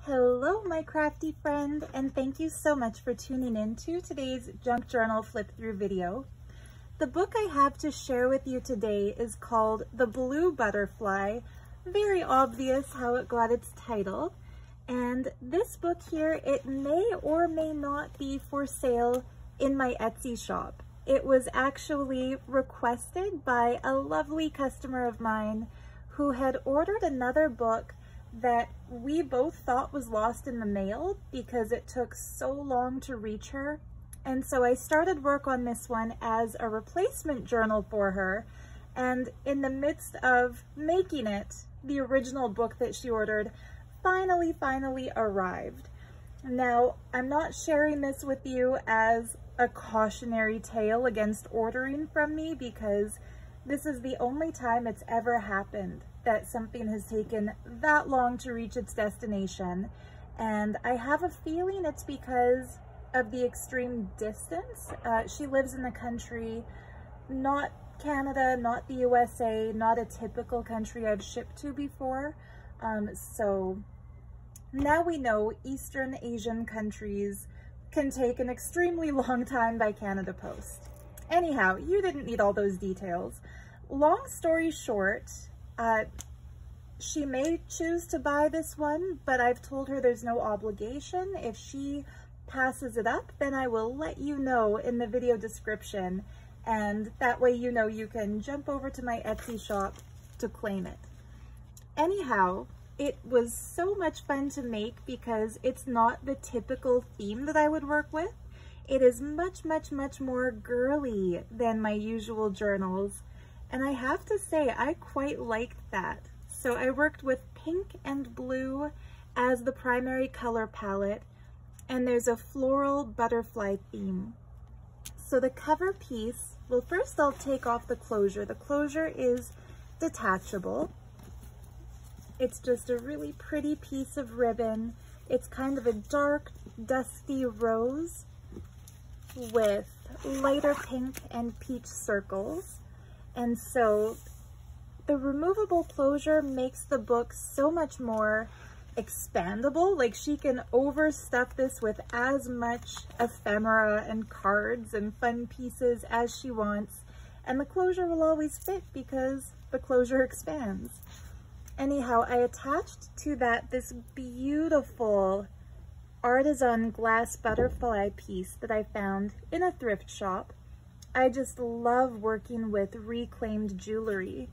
Hello, my crafty friend, and thank you so much for tuning in to today's junk journal flip through video. The book I have to share with you today is called The Blue Butterfly. Very obvious how it got its title. And this book here, it may or may not be for sale in my Etsy shop. It was actually requested by a lovely customer of mine who had ordered another book that we both thought was lost in the mail because it took so long to reach her. And so I started work on this one as a replacement journal for her. And in the midst of making it, the original book that she ordered finally arrived. Now, I'm not sharing this with you as a cautionary tale against ordering from me because this is the only time it's ever happened that something has taken that long to reach its destination. And I have a feeling it's because of the extreme distance. She lives in a country, not Canada, not the USA, not a typical country I've shipped to before. So now we know Eastern Asian countries can take an extremely long time by Canada Post. Anyhow, you didn't need all those details. Long story short, she may choose to buy this one, but I've told her there's no obligation. If she passes it up, then I will let you know in the video description, and that way you know you can jump over to my Etsy shop to claim it. Anyhow, it was so much fun to make because it's not the typical theme that I would work with. It is much more girly than my usual journals. And I have to say, I quite liked that. So I worked with pink and blue as the primary color palette, and there's a floral butterfly theme. So the cover piece, well, first I'll take off the closure. The closure is detachable. It's just a really pretty piece of ribbon. It's kind of a dark, dusty rose with lighter pink and peach circles. And so the removable closure makes the book so much more expandable. Like, she can overstuff this with as much ephemera and cards and fun pieces as she wants. And the closure will always fit because the closure expands. Anyhow, I attached to that this beautiful artisan glass butterfly piece that I found in a thrift shop. I just love working with reclaimed jewelry,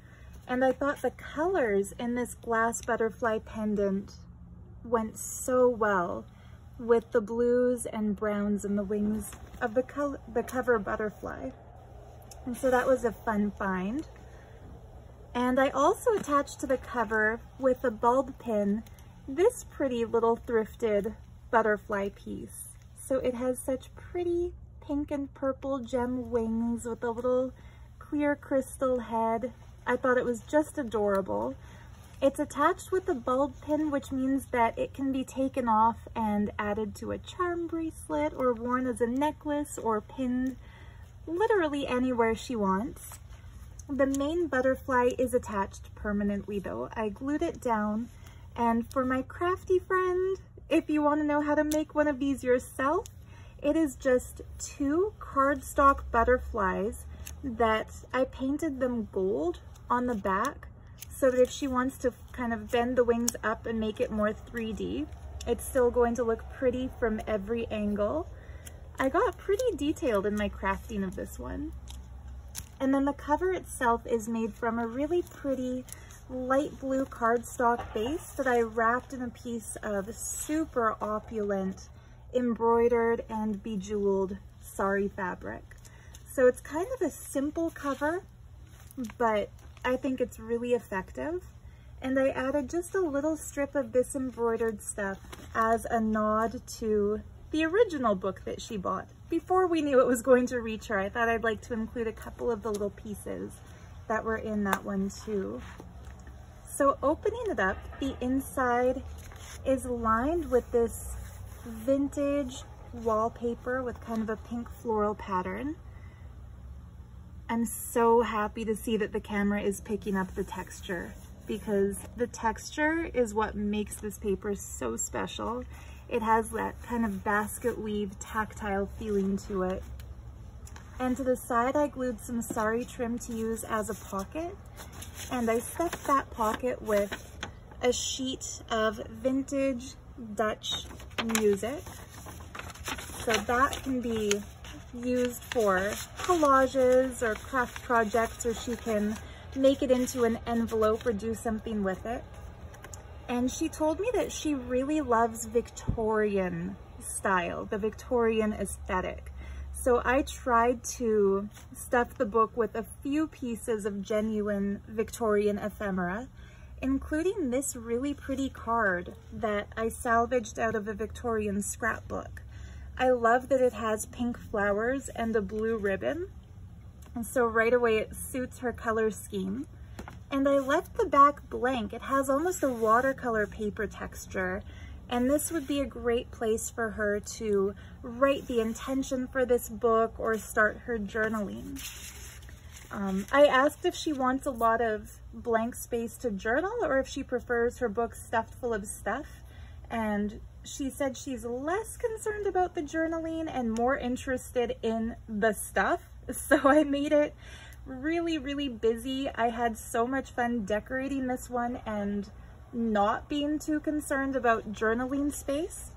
and I thought the colors in this glass butterfly pendant went so well with the blues and browns and the wings of the cover butterfly. And so that was a fun find. And I also attached to the cover with a bulb pin this pretty little thrifted butterfly piece. So it has such pretty pink and purple gem wings with a little clear crystal head. I thought it was just adorable. It's attached with a bulb pin, which means that it can be taken off and added to a charm bracelet or worn as a necklace or pinned literally anywhere she wants. The main butterfly is attached permanently though. I glued it down, and for my crafty friend, if you want to know how to make one of these yourself, it is just 2 cardstock butterflies that I painted them gold on the back so that if she wants to kind of bend the wings up and make it more 3D, it's still going to look pretty from every angle. I got pretty detailed in my crafting of this one. And then the cover itself is made from a really pretty light blue cardstock base that I wrapped in a piece of super opulent embroidered and bejeweled sari fabric. So it's kind of a simple cover, but I think it's really effective. And I added just a little strip of this embroidered stuff as a nod to the original book that she bought. Before we knew it was going to reach her, I thought I'd like to include a couple of the little pieces that were in that one too. So opening it up, the inside is lined with this vintage wallpaper with kind of a pink floral pattern. I'm so happy to see that the camera is picking up the texture. because the texture is what makes this paper so special. It has that kind of basket weave tactile feeling to it. And to the side, I glued some sari trim to use as a pocket. And I stuffed that pocket with a sheet of vintage Dutch music. So that can be used for collages or craft projects, or she can make it into an envelope or do something with it. And she told me that she really loves Victorian style, the Victorian aesthetic. So I tried to stuff the book with a few pieces of genuine Victorian ephemera, including this really pretty card that I salvaged out of a Victorian scrapbook. I love that it has pink flowers and a blue ribbon, and so right away it suits her color scheme. And I left the back blank. It has almost a watercolor paper texture, and this would be a great place for her to write the intention for this book or start her journaling. I asked if she wants a lot of blank space to journal or if she prefers her book stuffed full of stuff, and she said she's less concerned about the journaling and more interested in the stuff. So I made it really, really busy. I had so much fun decorating this one and not being too concerned about journaling space,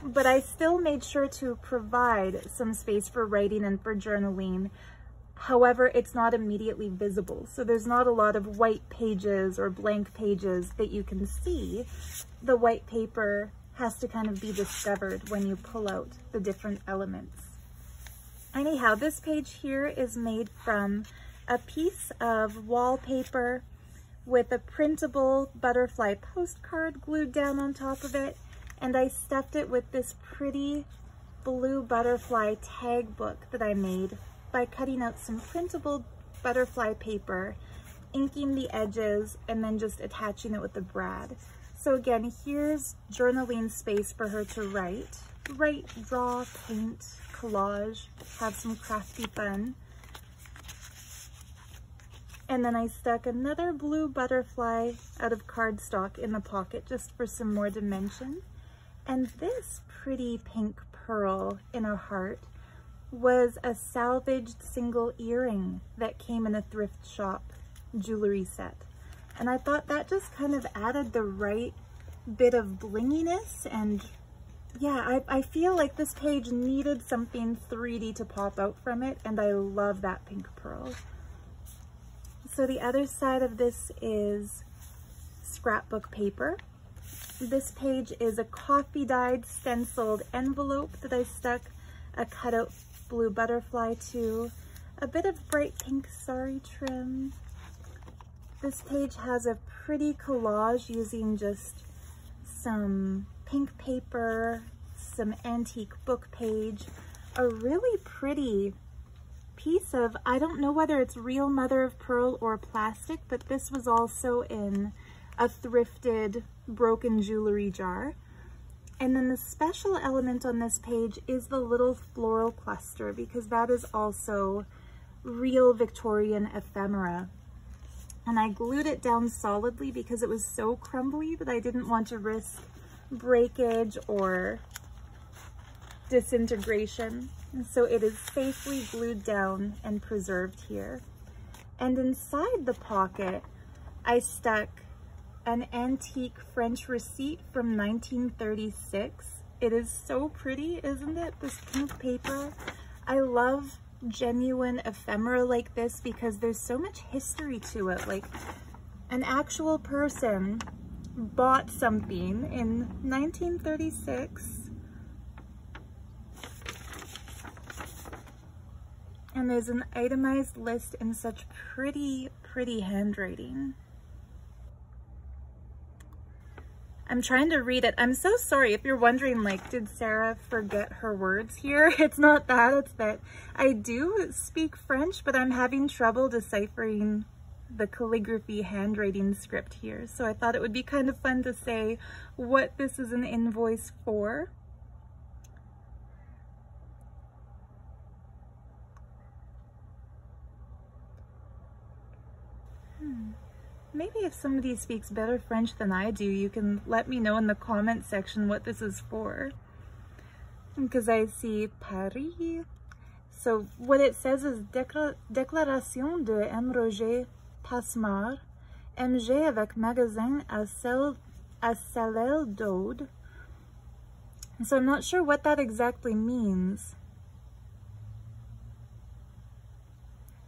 but I still made sure to provide some space for writing and for journaling. However, it's not immediately visible. So there's not a lot of white pages or blank pages that you can see. The white paper has to kind of be discovered when you pull out the different elements. Anyhow, this page here is made from a piece of wallpaper with a printable butterfly postcard glued down on top of it, and I stuffed it with this pretty blue butterfly tag book that I made by cutting out some printable butterfly paper, inking the edges, and then just attaching it with a brad. So again, here's journaling space for her to write, draw, paint, collage, have some crafty fun. And then I stuck another blue butterfly out of cardstock in the pocket just for some more dimension. And this pretty pink pearl in a heart was a salvaged single earring that came in a thrift shop jewelry set. And I thought that just kind of added the right bit of blinginess, and yeah, I feel like this page needed something 3D to pop out from it, and I love that pink pearl. So the other side of this is scrapbook paper. This page is a coffee dyed stenciled envelope that I stuck a cutout blue butterfly to, a bit of bright pink sari trim. This page has a pretty collage using just some pink paper, some antique book page, a really pretty piece of, I don't know whether it's real mother of pearl or plastic, but this was also in a thrifted broken jewelry jar. And then the special element on this page is the little floral cluster, because that is also real Victorian ephemera. And I glued it down solidly because it was so crumbly that I didn't want to risk breakage or disintegration. And so it is safely glued down and preserved here. And inside the pocket, I stuck an antique French receipt from 1936. It is so pretty, isn't it? This pink paper. I love genuine ephemera like this because there's so much history to it. Like, an actual person bought something in 1936, and there's an itemized list in such pretty handwriting. I'm trying to read it. I'm so sorry if you're wondering, like, did Sarah forget her words here? It's not that, it's that I do speak French, but I'm having trouble deciphering the calligraphy handwriting script here. So I thought it would be kind of fun to say what this is an invoice for. Maybe if somebody speaks better French than I do, you can let me know in the comment section what this is for. Because I see Paris. So what it says is Déclaration de M. Roger Passemar, MG avec magasin à Salel d'Aude. So I'm not sure what that exactly means.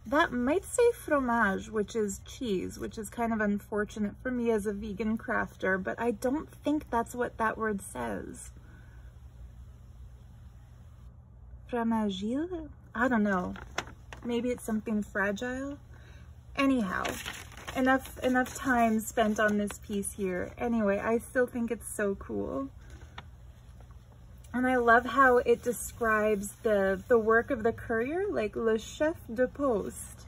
That might say fromage, which is cheese, which is kind of unfortunate for me as a vegan crafter, but I don't think that's what that word says. Fromagile? I don't know. Maybe it's something fragile? Anyhow, enough time spent on this piece here. Anyway, I still think it's so cool. And I love how it describes the work of the courier, like le chef de poste,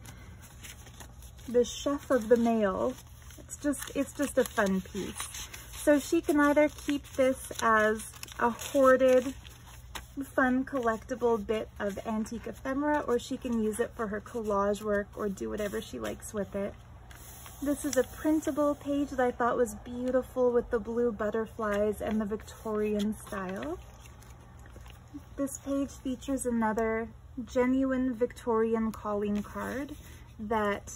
the chef of the mail. It's just a fun piece. So she can either keep this as a hoarded, fun collectible bit of antique ephemera, or she can use it for her collage work or do whatever she likes with it. This is a printable page that I thought was beautiful with the blue butterflies and the Victorian style. This page features another genuine Victorian calling card that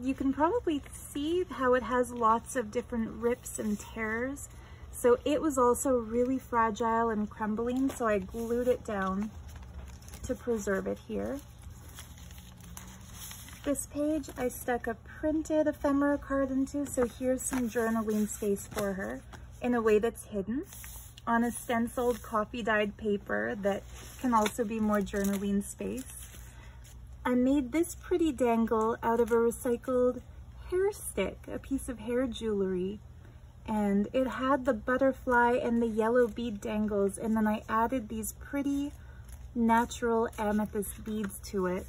you can probably see how it has lots of different rips and tears. So it was also really fragile and crumbling, so I glued it down to preserve it here. This page I stuck a printed ephemera card into, so here's some journaling space for her in a way that's hidden on a stenciled coffee-dyed paper that can also be more journaling space. I made this pretty dangle out of a recycled hair stick, a piece of hair jewelry, and it had the butterfly and the yellow bead dangles, and then I added these pretty natural amethyst beads to it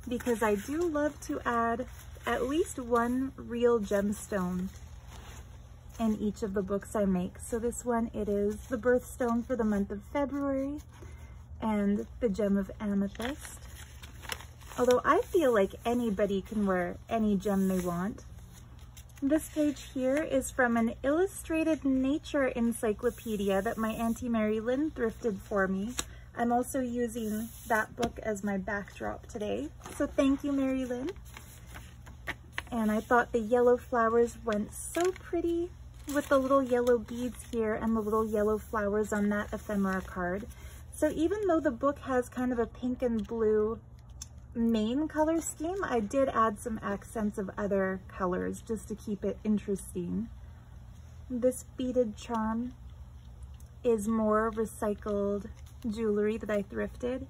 because I do love to add at least one real gemstone in each of the books I make. So this one, it is the birthstone for the month of February and the gem of amethyst. Although I feel like anybody can wear any gem they want. This page here is from an illustrated nature encyclopedia that my Auntie Mary Lynn thrifted for me. I'm also using that book as my backdrop today. So thank you, Mary Lynn. And I thought the yellow flowers went so pretty with the little yellow beads here and the little yellow flowers on that ephemera card. So even though the book has kind of a pink and blue main color scheme, I did add some accents of other colors just to keep it interesting. This beaded charm is more recycled jewelry that I thrifted.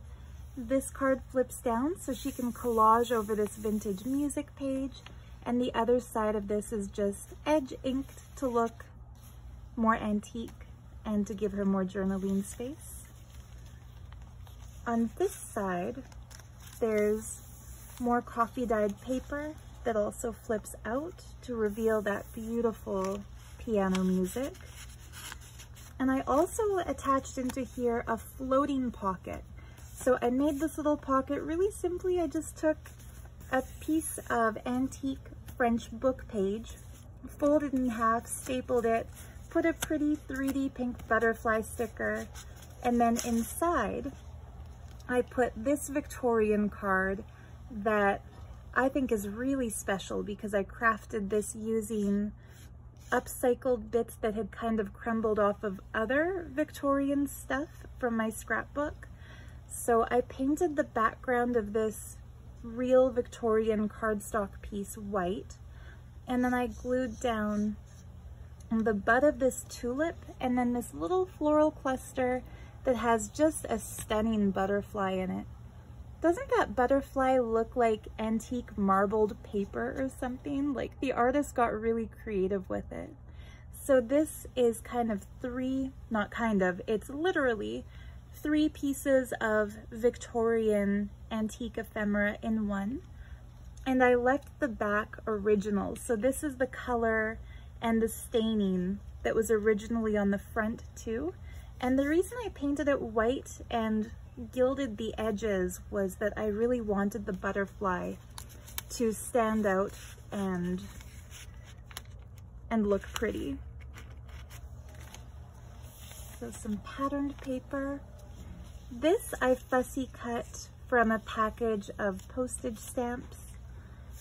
This card flips down so she can collage over this vintage music page, and the other side of this is just edge inked to look more antique and to give her more journaling space. On this side, there's more coffee dyed paper that also flips out to reveal that beautiful piano music. And I also attached into here a floating pocket. So I made this little pocket really simply. I just took a piece of antique French book page, folded in half, stapled it, put a pretty 3D pink butterfly sticker, and then inside I put this Victorian card that I think is really special because I crafted this using upcycled bits that had kind of crumbled off of other Victorian stuff from my scrapbook. So I painted the background of this real Victorian cardstock piece white, and then I glued down the bud of this tulip and then this little floral cluster that has just a stunning butterfly in it. Doesn't that butterfly look like antique marbled paper or something? Like the artist got really creative with it. So this is kind of it's literally 3 pieces of Victorian antique ephemera in one. And I left the back original. So this is the color and the staining that was originally on the front too. And the reason I painted it white and gilded the edges was that I really wanted the butterfly to stand out and and look pretty. So some patterned paper. This I fussy cut from a package of postage stamps.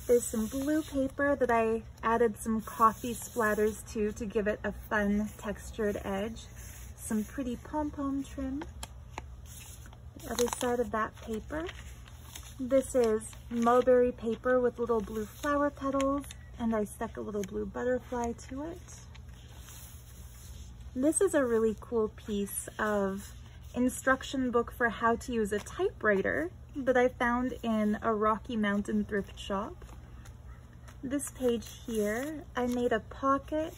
There's some blue paper that I added some coffee splatters to give it a fun textured edge. Some pretty pom-pom trim. The other side of that paper. This is mulberry paper with little blue flower petals, and I stuck a little blue butterfly to it. This is a really cool piece of instruction book for how to use a typewriter that I found in a Rocky Mountain thrift shop. This page here, I made a pocket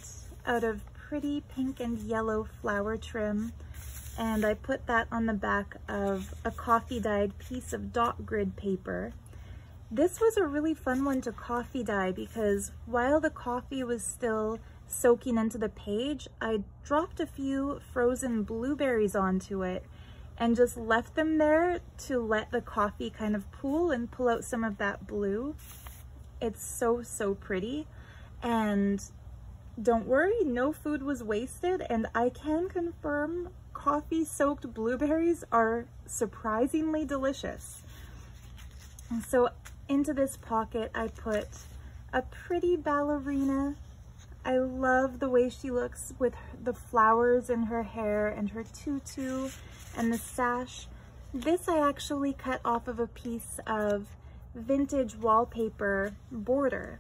out of pretty pink and yellow flower trim, and I put that on the back of a coffee dyed piece of dot grid paper. This was a really fun one to coffee dye because while the coffee was still soaking into the page, I dropped a few frozen blueberries onto it and just left them there to let the coffee kind of pool and pull out some of that blue. It's so, so pretty. And don't worry, no food was wasted, and I can confirm coffee-soaked blueberries are surprisingly delicious. And so into this pocket, I put a pretty ballerina. I love the way she looks with the flowers in her hair and her tutu and the sash. This I actually cut off of a piece of vintage wallpaper border,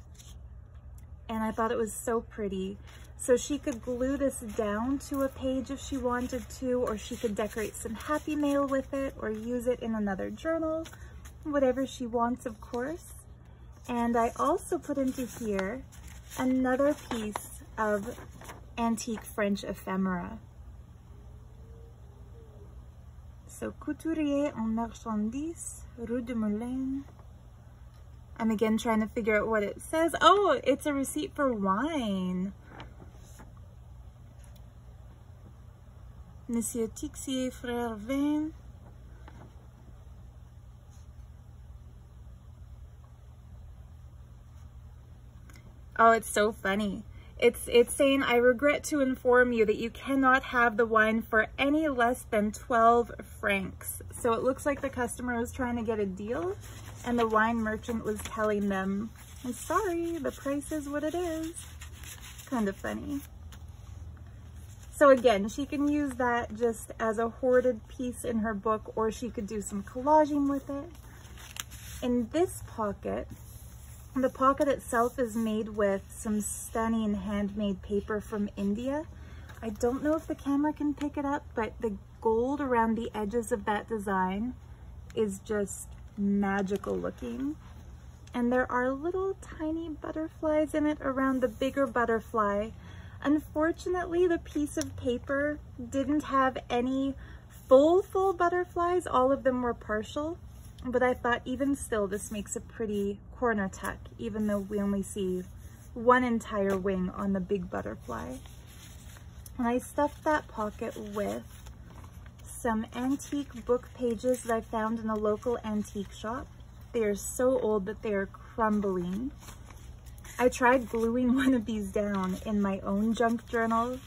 and I thought it was so pretty. So she could glue this down to a page if she wanted to, or she could decorate some happy mail with it, or use it in another journal, whatever she wants, of course. And I also put into here another piece of antique French ephemera. So, Couturier en Marchandises, Rue de Moulin. I'm again trying to figure out what it says. Oh, it's a receipt for wine. Monsieur Tixier Frère Vin. Oh, it's so funny. It's saying, I regret to inform you that you cannot have the wine for any less than 12 francs. So it looks like the customer was trying to get a deal, and the wine merchant was telling them, I'm sorry, the price is what it is. Kind of funny. So again, she can use that just as a hoarded piece in her book, or she could do some collaging with it. In this pocket, the pocket itself is made with some stunning handmade paper from India. I don't know if the camera can pick it up, but the gold around the edges of that design is just magical looking. And there are little tiny butterflies in it around the bigger butterfly. Unfortunately, the piece of paper didn't have any full butterflies. All of them were partial. But I thought even still, this makes a pretty corner tuck, even though we only see one entire wing on the big butterfly. And I stuffed that pocket with some antique book pages that I found in a local antique shop. They are so old that they are crumbling. I tried gluing one of these down in my own junk journal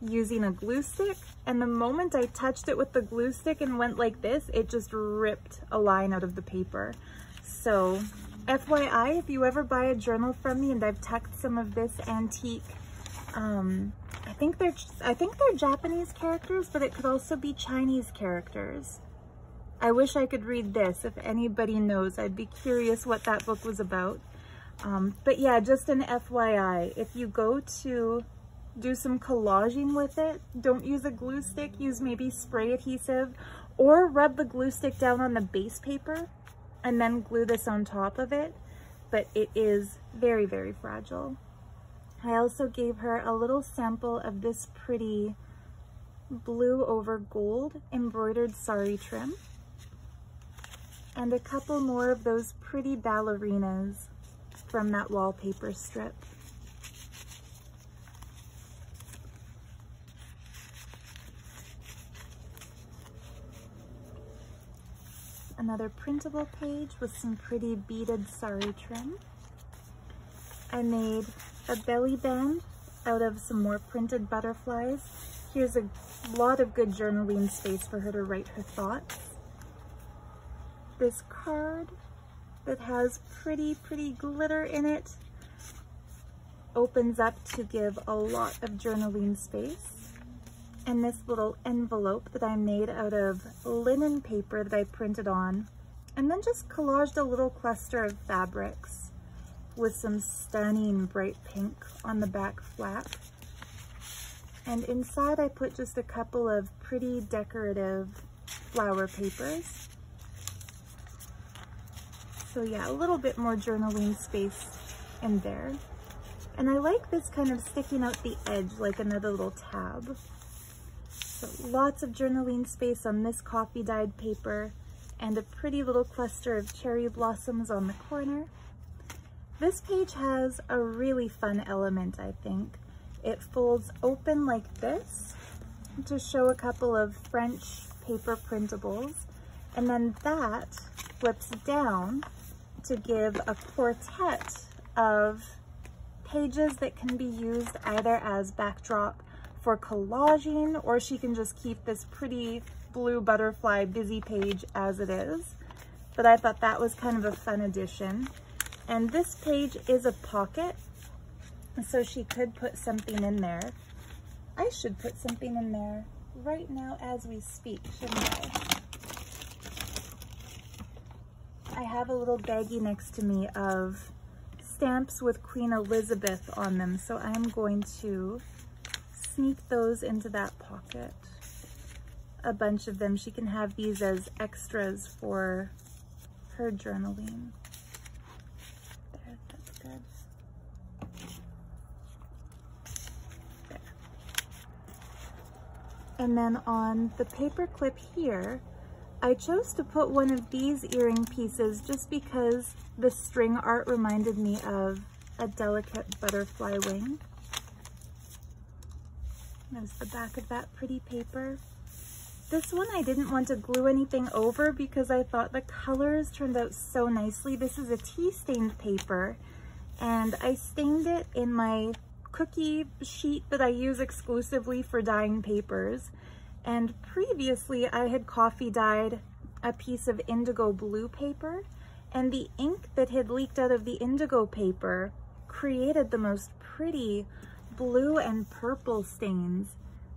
using a glue stick, and the moment I touched it with the glue stick and went like this, it just ripped a line out of the paper. So FYI, if you ever buy a journal from me and I've tucked some of this antique, I think they're Japanese characters, but it could also be Chinese characters. I wish I could read this. If anybody knows, I'd be curious what that book was about. But yeah, just an FYI, if you go to do some collaging with it, don't use a glue stick, use maybe spray adhesive, or rub the glue stick down on the base paper and then glue this on top of it. But it is very, very fragile. I also gave her a little sample of this pretty blue over gold embroidered sari trim, and a couple more of those pretty ballerinas from that wallpaper strip. Another printable page with some pretty beaded sari trim. I made a belly band out of some more printed butterflies. Here's a lot of good journaling space for her to write her thoughts. This card that has pretty glitter in it opens up to give a lot of journaling space. And this little envelope that I made out of linen paper that I printed on, and then just collaged a little cluster of fabrics with some stunning bright pink on the back flap. And inside I put just a couple of pretty decorative flower papers. So yeah, a little bit more journaling space in there. And I like this kind of sticking out the edge like another little tab. So lots of journaling space on this coffee dyed paper and a pretty little cluster of cherry blossoms on the corner. This page has a really fun element, I think. It folds open like this to show a couple of French paper printables, and then that flips down to give a quartet of pages that can be used either as backdrop for collaging, or she can just keep this pretty blue butterfly busy page as it is. But I thought that was kind of a fun addition. And this page is a pocket, so she could put something in there. I should put something in there right now as we speak, shouldn't I? I have a little baggie next to me of stamps with Queen Elizabeth on them, so I'm going to sneak those into that pocket. A bunch of them. She can have these as extras for her journaling. There, that's good. There. And then on the paper clip here, I chose to put one of these earring pieces just because the string art reminded me of a delicate butterfly wing. There's the back of that pretty paper. This one I didn't want to glue anything over because I thought the colors turned out so nicely. This is a tea stained paper, and I stained it in my cookie sheet that I use exclusively for dyeing papers. And previously I had coffee dyed a piece of indigo blue paper, and the ink that had leaked out of the indigo paper created the most pretty blue and purple stains.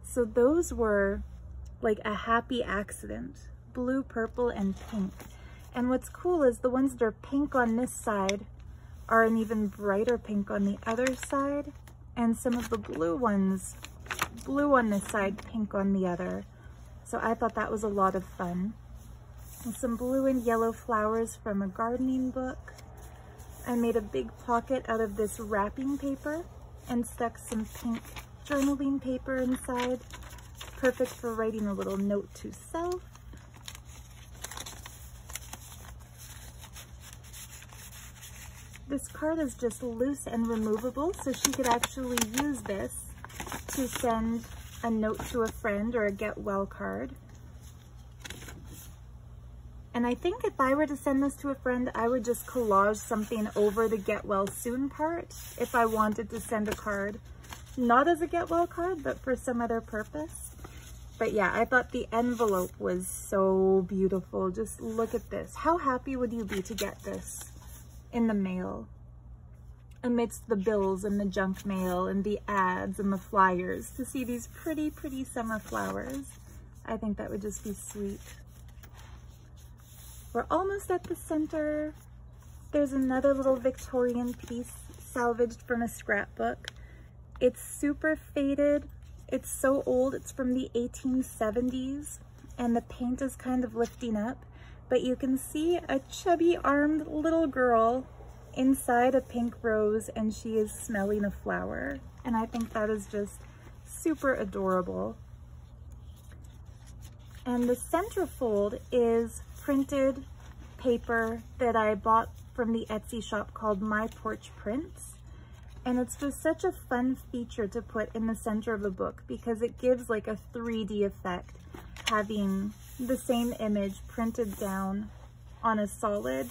So those were like a happy accident, blue, purple, and pink. And what's cool is the ones that are pink on this side are an even brighter pink on the other side, and some of the blue ones, blue on this side, pink on the other. So I thought that was a lot of fun. And some blue and yellow flowers from a gardening book. I made a big pocket out of this wrapping paper and stuck some pink journaling paper inside. Perfect for writing a little note to self. This card is just loose and removable, so she could actually use this to send a note to a friend or a get well card. And I think if I were to send this to a friend, I would just collage something over the get well soon part if I wanted to send a card. Not as a get well card, but for some other purpose. But yeah, I thought the envelope was so beautiful. Just look at this. How happy would you be to get this in the mail? Amidst the bills and the junk mail and the ads and the flyers, to see these pretty, pretty summer flowers. I think that would just be sweet. We're almost at the center. There's another little Victorian piece salvaged from a scrapbook. It's super faded. It's so old. It's from the 1870s, and the paint is kind of lifting up, but you can see a chubby armed little girl inside a pink rose, and she is smelling a flower. And I think that is just super adorable. And the centerfold is printed paper that I bought from the Etsy shop called My Porch Prints. And it's just such a fun feature to put in the center of the book because it gives like a 3D effect, having the same image printed down on a solid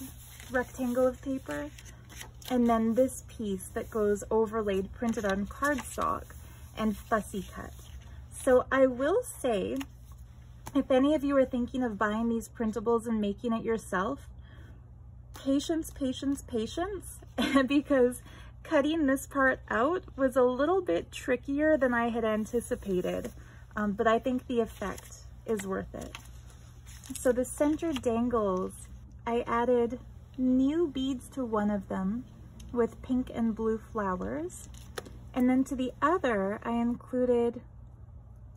rectangle of paper. and then this piece that goes overlaid, printed on cardstock and fussy cut. So I will say, if any of you are thinking of buying these printables and making it yourself, patience, patience, patience, because cutting this part out was a little bit trickier than I had anticipated, but I think the effect is worth it. So the center dangles, I added new beads to one of them with pink and blue flowers, and then to the other I included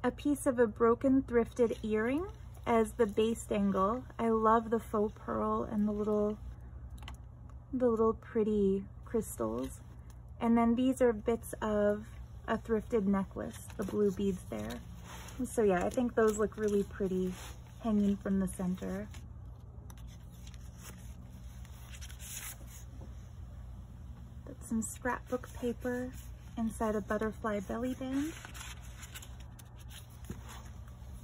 a piece of a broken thrifted earring as the base dangle. I love the faux pearl and the little pretty crystals. And then these are bits of a thrifted necklace, the blue beads there. So yeah, I think those look really pretty hanging from the center. Put some scrapbook paper inside a butterfly belly band.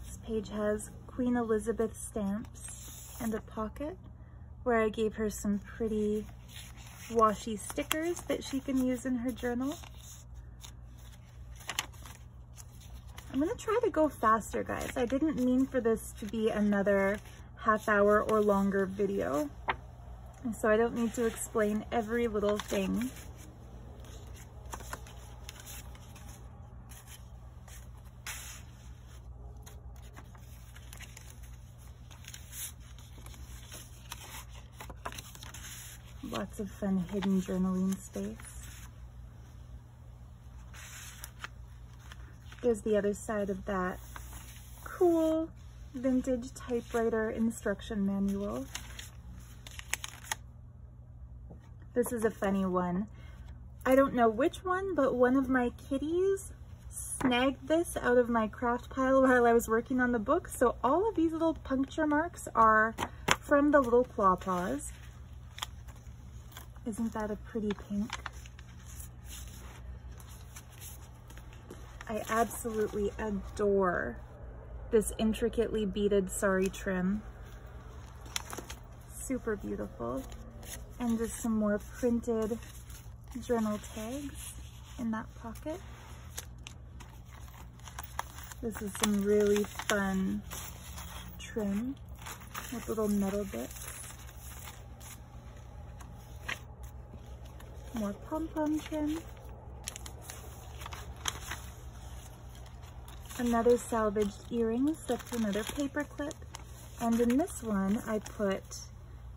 This page has Queen Elizabeth stamps and a pocket where I gave her some pretty washi stickers that she can use in her journal. I'm gonna try to go faster, guys. I didn't mean for this to be another half-hour or longer video, so I don't need to explain every little thing. Lots of fun hidden journaling space. There's the other side of that cool vintage typewriter instruction manual. This is a funny one. I don't know which one, but one of my kitties snagged this out of my craft pile while I was working on the book. So all of these little puncture marks are from the little claw paws. Isn't that a pretty pink? I absolutely adore this intricately beaded sari trim. Super beautiful. And just some more printed journal tags in that pocket. This is some really fun trim with little metal bits. More pom-pom trim. Another salvaged earring stuck to another paper clip. And in this one, I put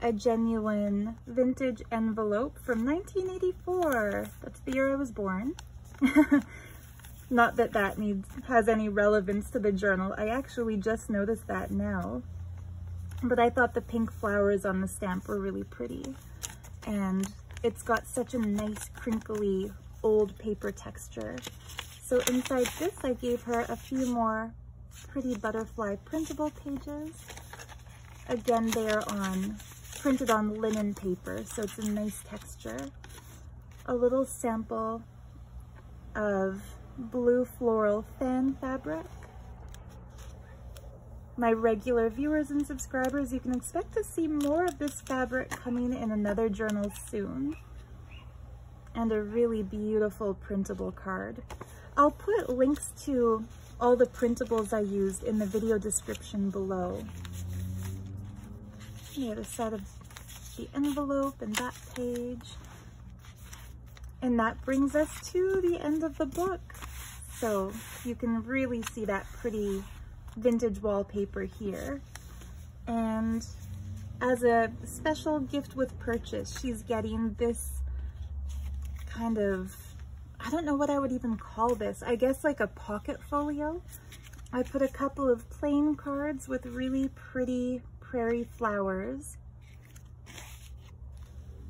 a genuine vintage envelope from 1984. That's the year I was born. Not that that has any relevance to the journal. I actually just noticed that now. But I thought the pink flowers on the stamp were really pretty. And it's got such a nice crinkly old paper texture. So inside this, I gave her a few more pretty butterfly printable pages. Again, they are printed on linen paper, so it's a nice texture. A little sample of blue floral fan fabric. My regular viewers and subscribers, you can expect to see more of this fabric coming in another journal soon. And a really beautiful printable card. I'll put links to all the printables I used in the video description below. The other side of the envelope and that page. And that brings us to the end of the book. So you can really see that pretty vintage wallpaper here. And as a special gift with purchase, she's getting this kind of, I don't know what I would even call this. I guess like a pocket folio. I put a couple of plain cards with really pretty prairie flowers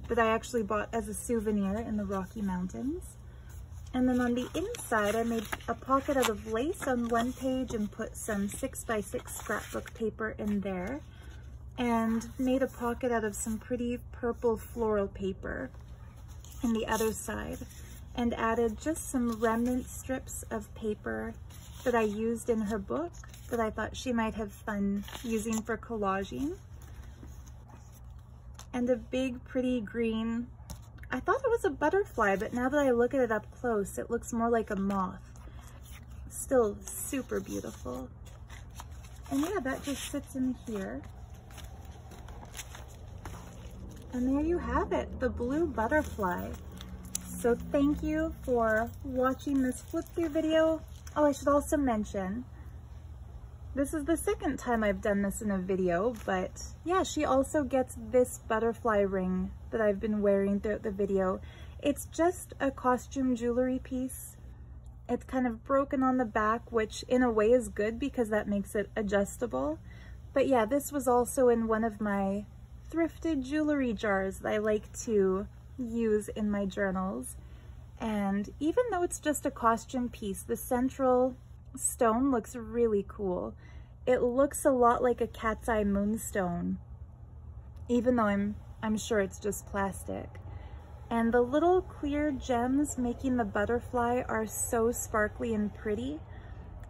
that I actually bought as a souvenir in the Rocky Mountains. And then on the inside, I made a pocket out of lace on one page and put some 6x6 scrapbook paper in there, and made a pocket out of some pretty purple floral paper in the other side, and added just some remnant strips of paper that I used in her book that I thought she might have fun using for collaging. And a big pretty green I thought it was a butterfly, but now that I look at it up close, it looks more like a moth. Still super beautiful. And yeah, that just sits in here. And there you have it, the blue butterfly. So thank you for watching this flip through video. Oh, I should also mention, this is the second time I've done this in a video, but yeah, she also gets this butterfly ring that I've been wearing throughout the video. It's just a costume jewelry piece. It's kind of broken on the back, which in a way is good because that makes it adjustable. But yeah, this was also in one of my thrifted jewelry jars that I like to use in my journals. And even though it's just a costume piece, the central stone looks really cool. It looks a lot like a cat's eye moonstone, even though I'm sure it's just plastic. And the little clear gems making the butterfly are so sparkly and pretty.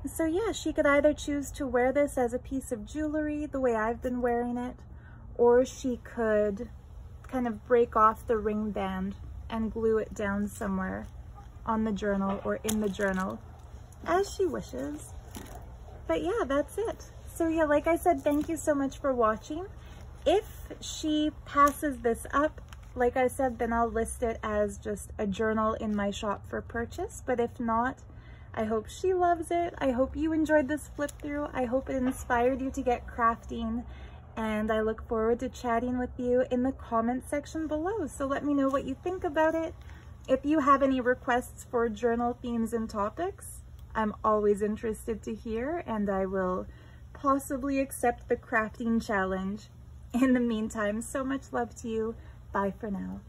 So yeah, she could either choose to wear this as a piece of jewelry the way I've been wearing it, or she could kind of break off the ring band and glue it down somewhere on the journal or in the journal, as she wishes. But yeah, that's it. So yeah, like I said, thank you so much for watching. If she passes this up, like I said, then I'll list it as just a journal in my shop for purchase. But if not, I hope she loves it. I hope you enjoyed this flip through. I hope it inspired you to get crafting. And I look forward to chatting with you in the comment section below. So let me know what you think about it. If you have any requests for journal themes and topics, I'm always interested to hear, and I will possibly accept the crafting challenge. In the meantime, so much love to you. Bye for now.